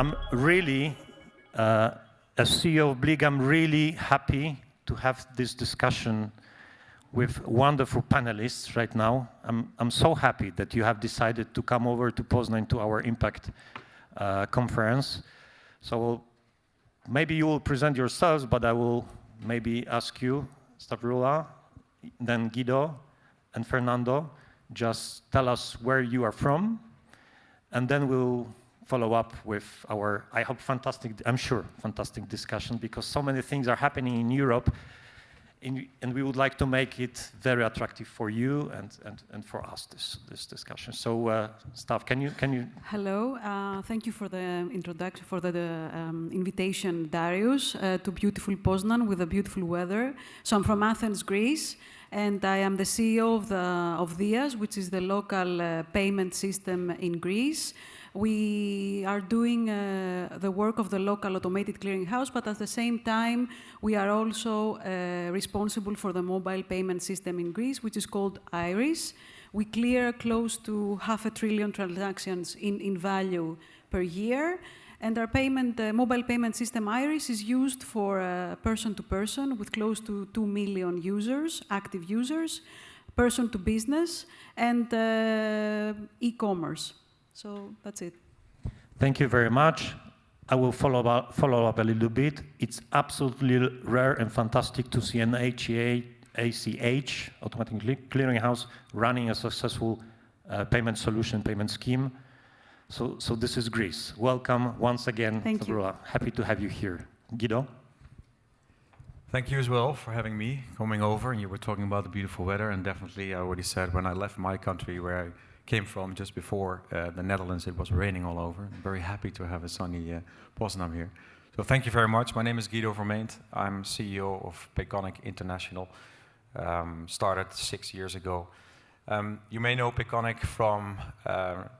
I'm really, as CEO of BLIK, I'm really happy to have this discussion with wonderful panelists right now. I'm so happy that you have decided to come over to Poznan to our Impact conference. So maybe you will present yourselves, but I will maybe ask you, Stavroula, then Guido and Fernando, just tell us where you are from, and then we'll follow up with our, I hope, I'm sure, fantastic discussion, because so many things are happening in Europe, and we would like to make it very attractive for you and for us, this discussion. So, Stav, can you? Hello, thank you for the introduction, for the invitation, Dariusz, to beautiful Poznan with the beautiful weather. So I'm from Athens, Greece, and I am the CEO of Dias, which is the local payment system in Greece. We are doing the work of the local automated clearinghouse, but at the same time, we are also responsible for the mobile payment system in Greece, which is called Iris. We clear close to 500 billion transactions in value per year. And our mobile payment system Iris is used for person-to-person with close to 2 million users, active users, person-to-business, and e-commerce. So that's it. Thank you very much. I will follow up a little bit. It's absolutely rare and fantastic to see an ACH, automatic clearinghouse, running a successful payment solution, payment scheme. So this is Greece. Welcome once again, Stavroula. Happy to have you here. Guido? Thank you as well for having me, coming over. And you were talking about the beautiful weather, and definitely I already said when I left my country where I came from just before the Netherlands, it was raining all over. I'm very happy to have a sunny Poznan here. So thank you very much. My name is Guido Vermeent. I'm CEO of Payconiq International. Started 6 years ago. You may know Payconiq from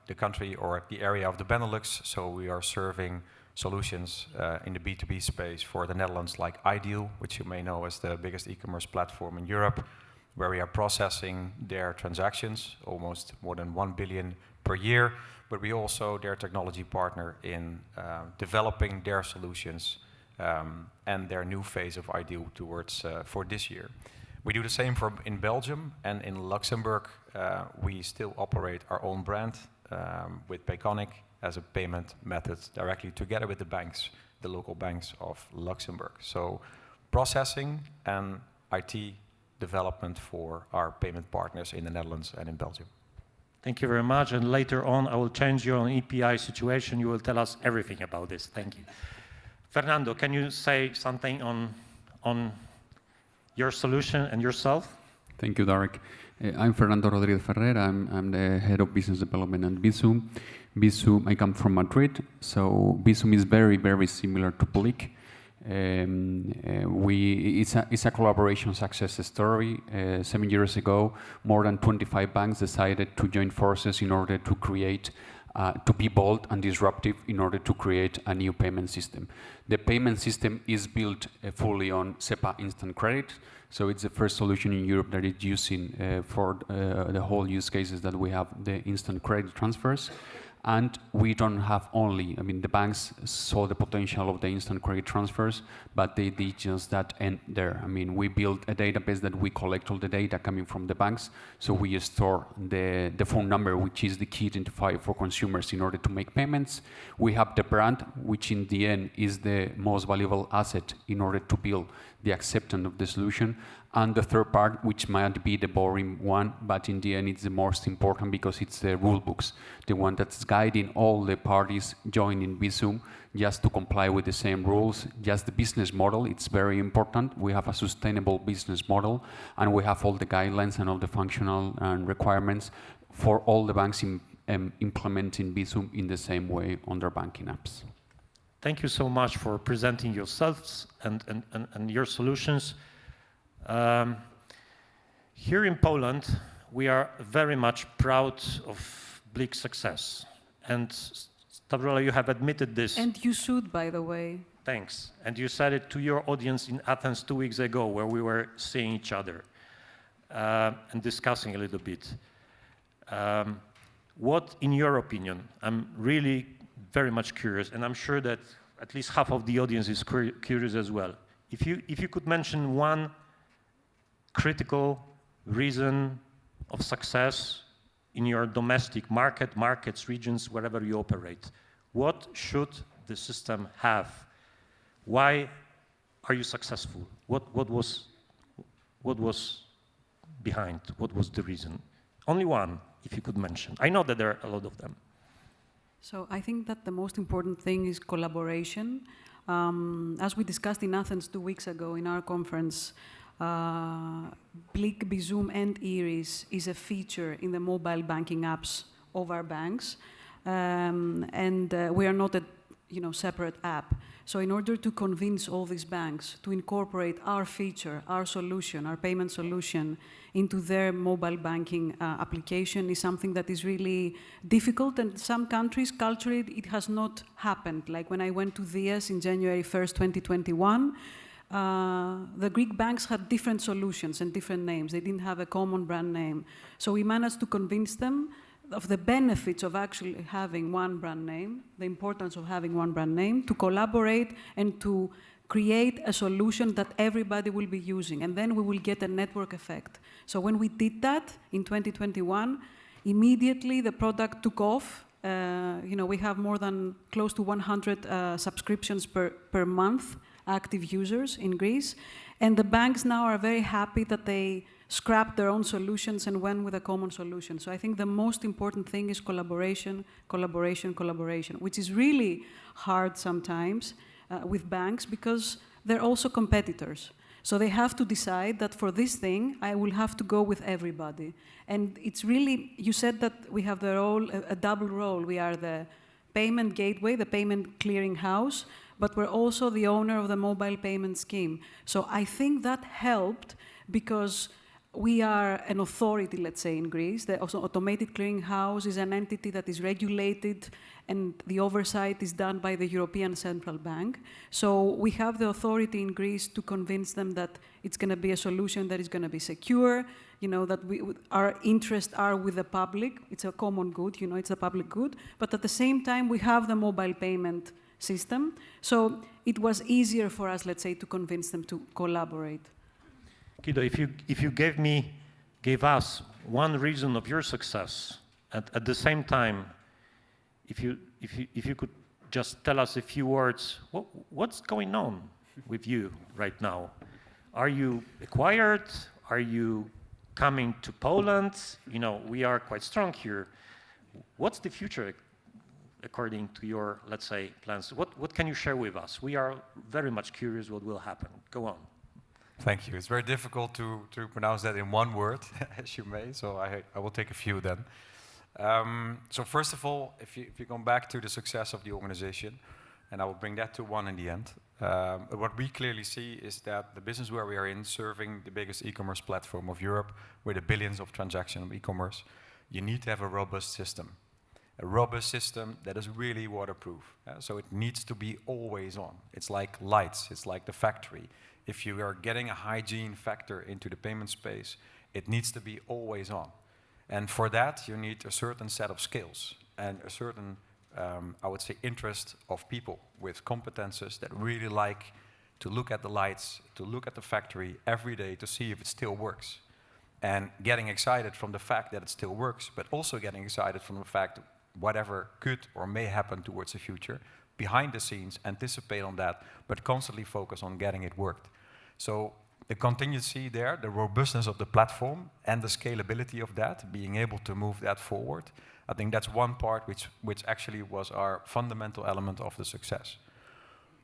the country or the area of the Benelux. So we are serving solutions in the B2B space for the Netherlands, like Ideal, which you may know as the biggest e-commerce platform in Europe, where we are processing their transactions, almost more than 1 billion per year, but we also their technology partner in developing their solutions and their new phase of Ideal towards for this year. We do the same in Belgium, and in Luxembourg, we still operate our own brand with Payconiq as a payment method directly together with the banks, the local banks of Luxembourg. So processing and IT development for our payment partners in the Netherlands and in Belgium. Thank you very much. And later on, I will change your EPI situation. You will tell us everything about this. Thank you. Fernando, can you say something on your solution and yourself? Thank you, Darek. I'm Fernando Rodriguez Ferrer. I'm the head of business development at Bizum. Bizum, I come from Madrid, so Bizum is very, very similar to BLIK. It's a collaboration success story. 7 years ago, more than 25 banks decided to join forces in order to create, to be bold and disruptive in order to create a new payment system. The payment system is built fully on SEPA instant credit. So it's the first solution in Europe that is using for the whole use cases that we have the instant credit transfers. And we don't have only, the banks saw the potential of the instant credit transfers, but they did just that end there. We built a database that we collect all the data coming from the banks, so we store the phone number, which is the key identifier for consumers in order to make payments. We have the brand, which in the end is the most valuable asset in order to build the acceptance of the solution. And the third part, which might be the boring one, but in the end it's the most important because it's the rule books, the one that's guiding all the parties joining Bizum just to comply with the same rules. Just the business model, it's very important. We have a sustainable business model, and we have all the guidelines and all the functional and requirements for all the banks implementing Bizum in the same way on their banking apps. Thank you so much for presenting yourselves and your solutions. Here in Poland, we are very much proud of BLIK's success. And Stavroula, you have admitted this. And you should, by the way. Thanks. And you said it to your audience in Athens 2 weeks ago, where we were seeing each other and discussing a little bit. What, in your opinion, I'm really very much curious, and I'm sure that at least half of the audience is curious as well. If you could mention one critical reason of success in your domestic markets, regions, wherever you operate, what should the system have? Why are you successful? What was behind? What was the reason? Only one, if you could mention. I know that there are a lot of them. So I think that the most important thing is collaboration. As we discussed in Athens 2 weeks ago in our conference, BLIK, Bizum, and Iris is a feature in the mobile banking apps of our banks, and we are not a separate app. So in order to convince all these banks to incorporate our feature, our solution, our payment solution into their mobile banking application is something that is really difficult, and some countries, culturally, it has not happened. Like when I went to Dias in January 1st, 2021, the Greek banks had different solutions and different names. They didn't have a common brand name. So we managed to convince them of the benefits of actually having one brand name, the importance of having one brand name, to collaborate and to create a solution that everybody will be using, and then we will get a network effect. So when we did that in 2021, immediately the product took off. We have more than close to 100 subscriptions per month, active users in Greece, and the banks now are very happy that they scrapped their own solutions and went with a common solution. So I think the most important thing is collaboration, collaboration, collaboration, which is really hard sometimes with banks because they're also competitors. So they have to decide that for this thing, I will have to go with everybody. And it's really, you said that we have the role, a double role. We are the payment gateway, the payment clearing house, but we're also the owner of the mobile payment scheme. So I think that helped because we are an authority, let's say, in Greece. The automated clearing house is an entity that is regulated, and the oversight is done by the European Central Bank. So we have the authority in Greece to convince them that it's going to be a solution that is going to be secure, that our interests are with the public. It's a common good, it's a public good. But at the same time, we have the mobile payment system. So it was easier for us, let's say, to convince them to collaborate. Guido, if you gave us one reason of your success, at the same time, if you could just tell us a few words, what's going on with you right now? Are you acquired? Are you coming to Poland? We are quite strong here. What's the future according to your, let's say, plans? What can you share with us? We are very much curious what will happen. Go on. Thank you. It's very difficult to pronounce that in one word, as you may, so I will take a few then. So first of all, if you come back to the success of the organization, and I will bring that to one in the end, what we clearly see is that the business where we are in, serving the biggest e-commerce platform of Europe, with the billions of transactions of e-commerce, you need to have a robust system. A robust system that is really waterproof. So it needs to be always on. It's like lights, it's like the factory. If you are getting a hygiene factor into the payment space, it needs to be always on. And for that, you need a certain set of skills and a certain, I would say, interest of people with competences that really like to look at the lights, to look at the factory every day to see if it still works. And getting excited from the fact that it still works, but also getting excited from the fact that whatever could or may happen towards the future, behind the scenes, anticipate on that, but constantly focus on getting it worked. So the continuity there, the robustness of the platform and the scalability of that, being able to move that forward, I think that's one part which actually was our fundamental element of the success.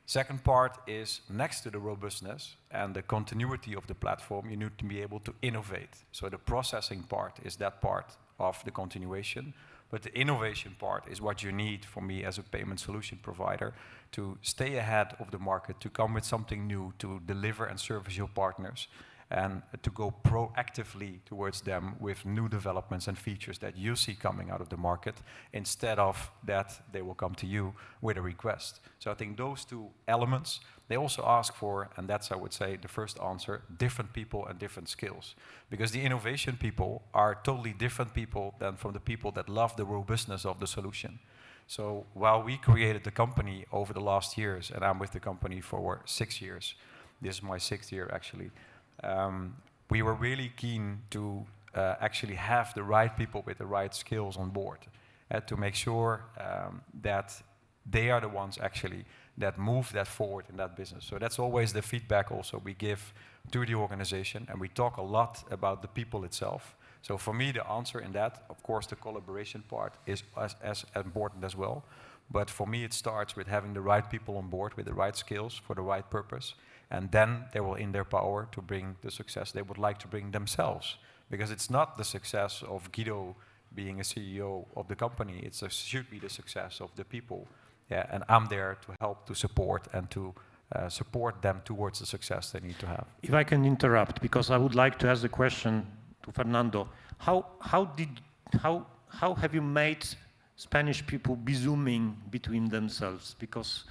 Second part is, next to the robustness and the continuity of the platform, you need to be able to innovate. So the processing part is that part of the continuation. But the innovation part is what you need for me as a payment solution provider to stay ahead of the market, to come with something new, to deliver and service your partners, and to go proactively towards them with new developments and features that you see coming out of the market, instead of that they will come to you with a request. So I think those two elements, they also ask for, and that's, I would say, the first answer, different people and different skills. Because the innovation people are totally different people than from the people that love the robustness of the solution. So while we created the company over the last years, and I'm with the company for 6 years, this is my 6th year actually, we were really keen to actually have the right people with the right skills on board, to make sure that they are the ones actually that move that forward in that business. So that's always the feedback also we give to the organization, and we talk a lot about the people itself. So for me, the answer in that, of course, the collaboration part is as important as well. But for me, it starts with having the right people on board with the right skills for the right purpose, and then they will, in their power, to bring the success they would like to bring themselves. Because it's not the success of Guido being a CEO of the company, it should be the success of the people. Yeah, and I'm there to help, to support, and to support them towards the success they need to have. If I can interrupt, because I would like to ask the question to Fernando. How have you made Spanish people Bizuming between themselves? Because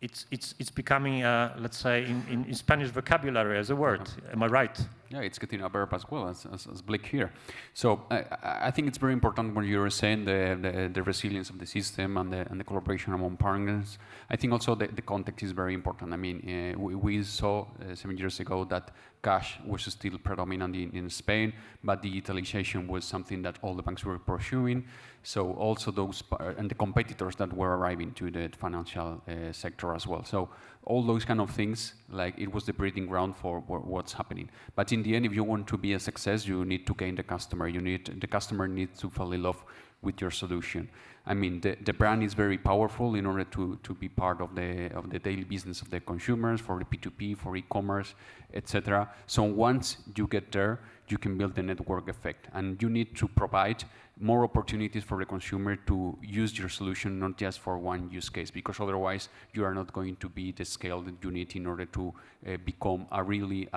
it's becoming, let's say, in Spanish vocabulary as a word. Am I right? Yeah, it's getting a verb as well as BLIK here. So I think it's very important when you're saying the resilience of the system and the collaboration among partners. I think also the context is very important. I mean, we saw 7 years ago that cash was still predominant in Spain, but digitalization was something that all the banks were pursuing. So also those, and the competitors that were arriving to the financial sector as well. So all those kind of things, like it was the breeding ground for what's happening. But in the end, if you want to be a success, you need to gain the customer. The customer needs to fall in love with your solution. I mean, the brand is very powerful in order to be part of the daily business of the consumers, for the P2P, for e-commerce, etc. So once you get there, you can build the network effect, and you need to provide more opportunities for the consumer to use your solution, not just for one use case, because otherwise you are not going to be the scale that you need in order to become a really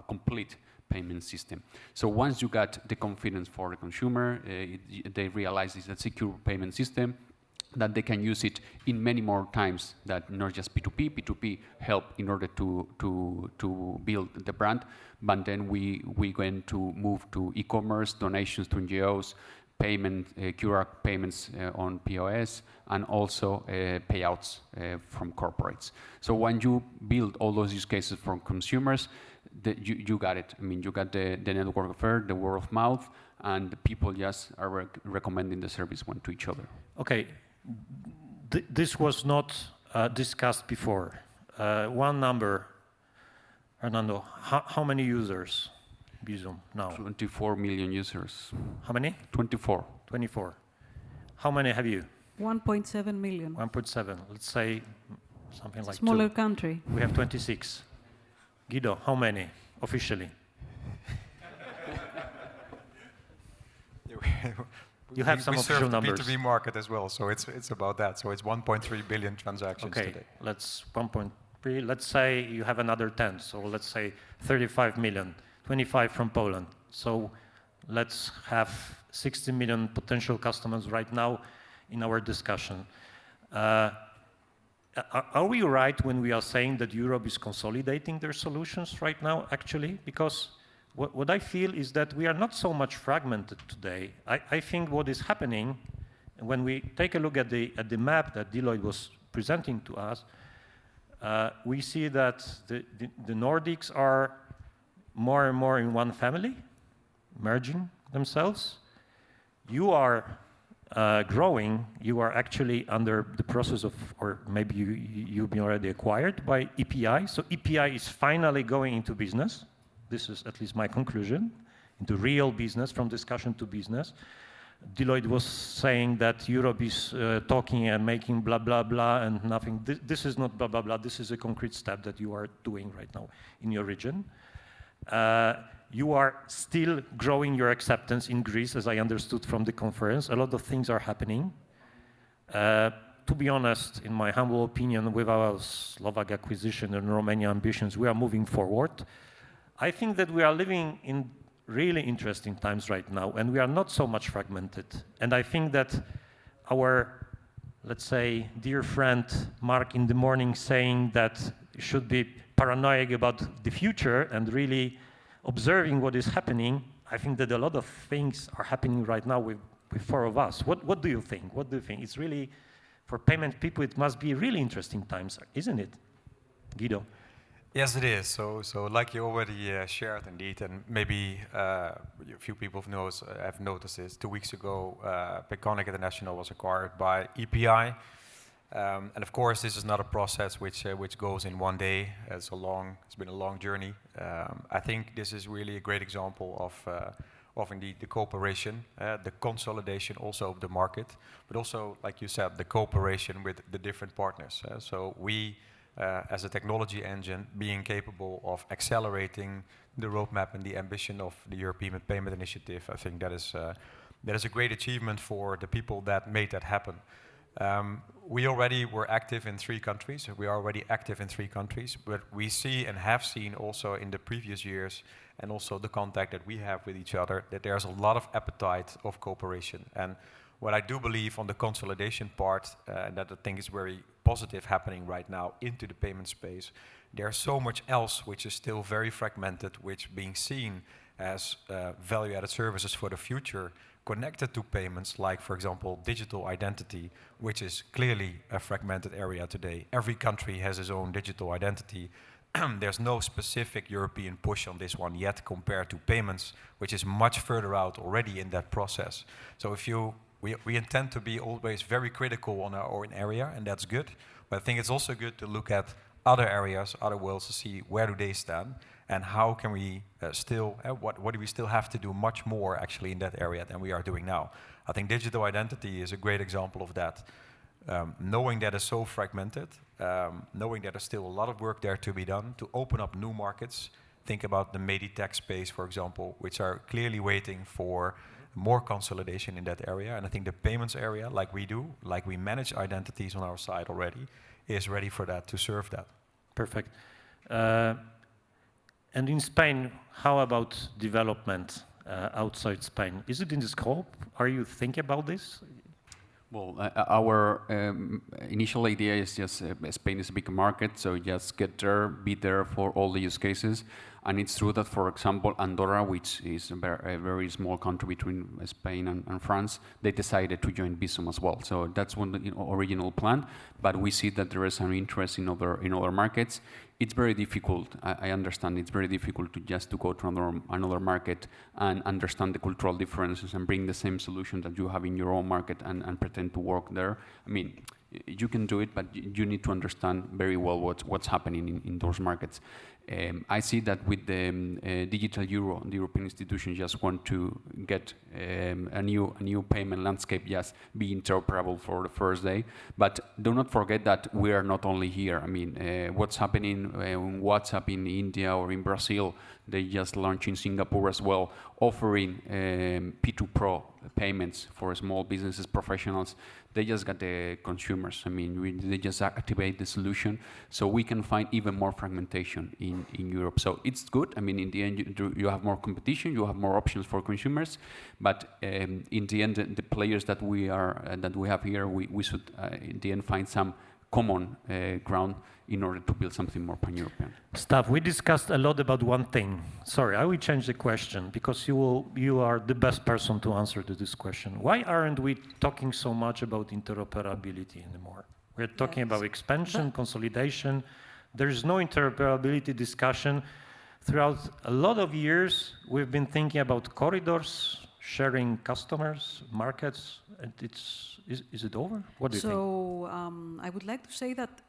complete payment system. So once you got the confidence for the consumer, they realize it's a secure payment system, that they can use it in many more times, that not just P2P. P2P help in order to build the brand, but then we going to move to e-commerce, donations to NGOs, payment, QR payments on POS, and also payouts from corporates. So when you build all those use cases for consumers, you got it. I mean, you got the network effect, the word of mouth, and the people just are recommending the service one to each other. Okay, this was not discussed before. One number, Fernando, how many users, Bizum, now? 24 million users. How many? 24. 24. How many have you? 1.7 million. 1.7. Let's say something like Smaller 2. country. We have 26. Guido, how many officially? You have some official numbers. We serve the B2B market as well, so it's about that. So it's 1.3 billion transactions today. Let's 1.3. Let's say you have another 10. So let's say 35 million, 25 from Poland. So let's have 60 million potential customers right now in our discussion. Are we right when we are saying that Europe is consolidating their solutions right now, actually? Because what I feel is that we are not so much fragmented today. I think what is happening, when we take a look at the map that Deloitte was presenting to us, we see that the Nordics are more and more in one family, merging themselves. You are growing, you are actually under the process of, or maybe you've been already acquired by EPI. So EPI is finally going into business. This is at least my conclusion, into real business, from discussion to business. Deloitte was saying that Europe is talking and making blah, blah, blah, and nothing. This is not blah, blah, blah. This is a concrete step that you are doing right now in your region. You are still growing your acceptance in Greece, as I understood from the conference. A lot of things are happening. To be honest, in my humble opinion, with our Slovak acquisition and Romania ambitions, we are moving forward. I think that we are living in really interesting times right now, and we are not so much fragmented. And I think that our, let's say, dear friend Mark in the morning saying that you should be paranoid about the future and really observing what is happening, I think that a lot of things are happening right now with with four of us. What do you think? What do you think? It's really, for payment people, it must be really interesting times, isn't it, Guido? Yes, it is. So like you already shared, indeed, and maybe a few people have noticed this. 2 weeks ago, Payconiq International was acquired by EPI. And of course, this is not a process which goes in one day. It's been a long journey. I think this is really a great example of indeed the cooperation, the consolidation also of the market, but also, like you said, the cooperation with the different partners. So we, as a technology engine, being capable of accelerating the roadmap and the ambition of the European Payment Initiative, I think that is a great achievement for the people that made that happen. We already were active in 3 countries. We are already active in 3 countries, but we see and have seen also in the previous years, and also the contact that we have with each other, that there's a lot of appetite of cooperation. And what I do believe on the consolidation part, that I think is very positive happening right now into the payment space, there's so much else which is still very fragmented, which being seen as value-added services for the future, connected to payments, like, for example, digital identity, which is clearly a fragmented area today. Every country has its own digital identity. There's no specific European push on this one yet compared to payments, which is much further out already in that process. So we intend to be always very critical on our own area, and that's good. But I think it's also good to look at other areas, other worlds, to see where do they stand, and how can we what do we still have to do much more actually in that area than we are doing now. I think digital identity is a great example of that. Knowing that it's so fragmented, knowing that there's still a lot of work there to be done to open up new markets. Think about the Meditech space, for example, which are clearly waiting for more consolidation in that area. And I think the payments area, like we do, like we manage identities on our side already, is ready for that, to serve that. Perfect. And in Spain, how about development outside Spain? Is it in the scope? Are you thinking about this? Well, our initial idea is just Spain is a big market, so just get there, be there for all the use cases. And it's true that, for example, Andorra, which is a very small country between Spain and France, they decided to join Bizum as well. So that's one original plan. But we see that there is an interest in other markets. It's very difficult. I understand it's very difficult to go to another market and understand the cultural differences and bring the same solution that you have in your own market and pretend to work there. I mean, you can do it, but you need to understand very well what's happening in those markets. I see that with the digital euro, the European institutions just want to get a new payment landscape, just be interoperable for the first day. But do not forget that we are not only here. I mean, what's happening in WhatsApp in India or in Brazil, they just launched in Singapore as well, offering P2 Pro payments for small businesses, professionals. They just got the consumers. I mean, they just activate the solution, so we can find even more fragmentation in Europe. So it's good. I mean, in the end, you have more competition, you have more options for consumers, but in the end, the players that we have here, we should in the end find some common ground in order to build something more pan-European. Stav, we discussed a lot about one thing. Sorry, I will change the question because you are the best person to answer to this question. Why aren't we talking so much about interoperability anymore? We're talking about expansion, consolidation. There is no interoperability discussion. Throughout a lot of years, we've been thinking about corridors, sharing customers, markets. And is it over? What do you think? So I would like to say that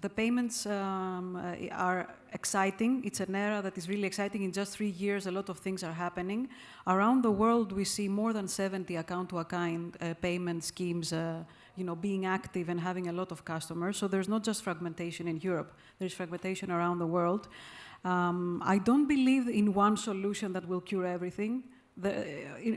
the payments are exciting. It's an era that is really exciting. In just 3 years, a lot of things are happening. Around the world, we see more than 70 account-to-account payment schemes being active and having a lot of customers. So there's not just fragmentation in Europe. There's fragmentation around the world. I don't believe in one solution that will cure everything.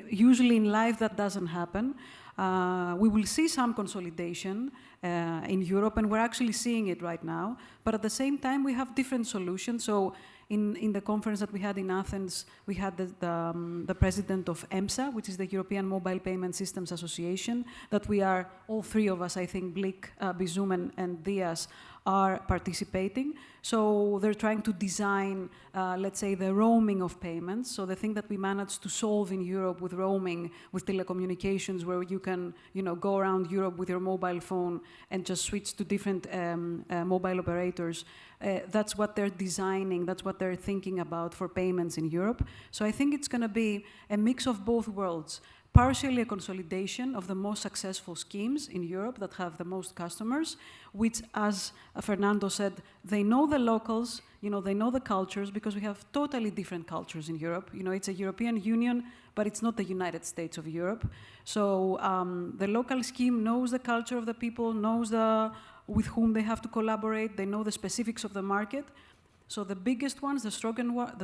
Usually in life, that doesn't happen. We will see some consolidation in Europe, and we're actually seeing it right now. But at the same time, we have different solutions. So in the conference that we had in Athens, we had the president of EMSA, which is the European Mobile Payment Systems Association, that we are, all 3 of us, I think, BLIK, Bizum, and Dias, are participating. So they're trying to design, let's say, the roaming of payments. So the thing that we managed to solve in Europe with roaming, with telecommunications, where you can, go around Europe with your mobile phone and just switch to different mobile operators. That's what they're designing, that's what they're thinking about for payments in Europe. So I think it's going to be a mix of both worlds. Partially a consolidation of the most successful schemes in Europe that have the most customers, which, as Fernando said, they know the locals, they know the cultures, because we have totally different cultures in Europe. It's a European Union, but it's not the United States of Europe. So the local scheme knows the culture of the people, knows with whom they have to collaborate, they know the specifics of the market. So the biggest ones, the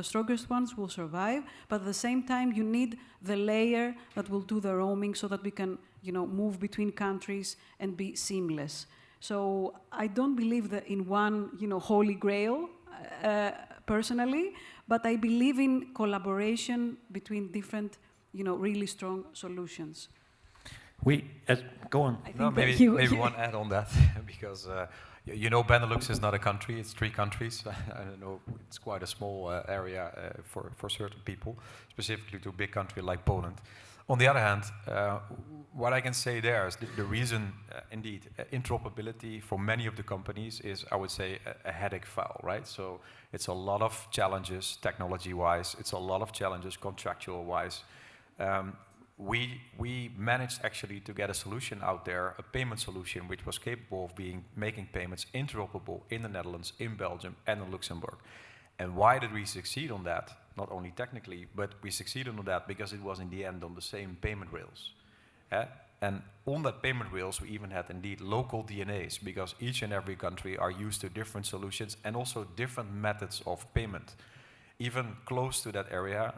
strongest ones will survive, but at the same time, you need the layer that will do the roaming so that we can, move between countries and be seamless. So I don't believe that in one, holy grail, personally, but I believe in collaboration between different, really strong solutions. Go on. No, maybe one add on that, because Benelux is not a country, it's 3 countries. I don't know, it's quite a small area for certain people, specifically to a big country like Poland. On the other hand, what I can say there is the reason, indeed, interoperability for many of the companies is, I would say, a headache file, right? So it's a lot of challenges technology-wise, it's a lot of challenges contractual-wise. We managed actually to get a solution out there, a payment solution which was capable of making payments interoperable in the Netherlands, in Belgium, and in Luxembourg. And why did we succeed on that? Not only technically, but we succeeded on that because it was in the end on the same payment rails. And on that payment rails, we even had indeed local DNAs, because each and every country are used to different solutions and also different methods of payment. Even close to that area,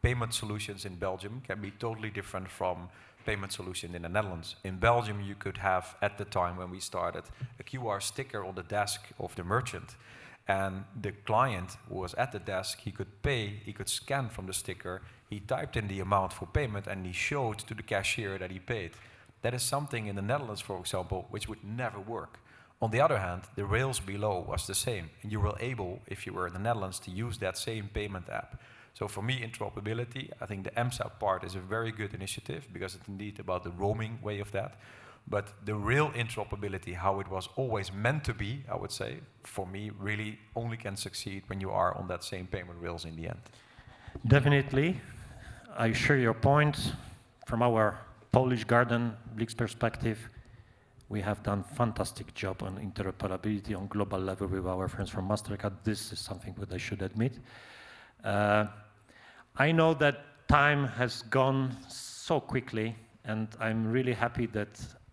payment solutions in Belgium can be totally different from payment solution in the Netherlands. In Belgium, you could have, at the time when we started, a QR sticker on the desk of the merchant. And the client who was at the desk, he could pay, he could scan from the sticker, he typed in the amount for payment, and he showed to the cashier that he paid. That is something in the Netherlands, for example, which would never work. On the other hand, the rails below was the same, and you were able, if you were in the Netherlands, to use that same payment app. So for me, interoperability, I think the MSAP part is a very good initiative, because it's indeed about the roaming way of that. But the real interoperability, how it was always meant to be, I would say, for me, really only can succeed when you are on that same payment rails in the end. Definitely. I share your point. From our Polish garden, BLIK's perspective, we have done a fantastic job on interoperability on global level with our friends from MasterCard. This is something that I should admit. I know that time has gone so quickly, and I'm really happy that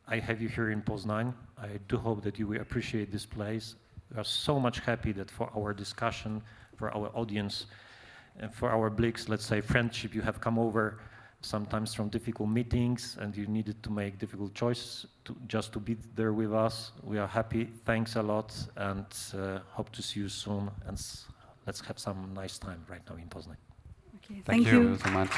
I have you here in Poznań. I do hope that you will appreciate this place. We are so much happy that for our discussion, for our audience, and for our BLIK's, let's say, friendship, you have come over sometimes from difficult meetings and you needed to make difficult choices just to be there with us. We are happy. Thanks a lot, and hope to see you soon. And let's have some nice time right now in Poznań. Okay, Thank you so much.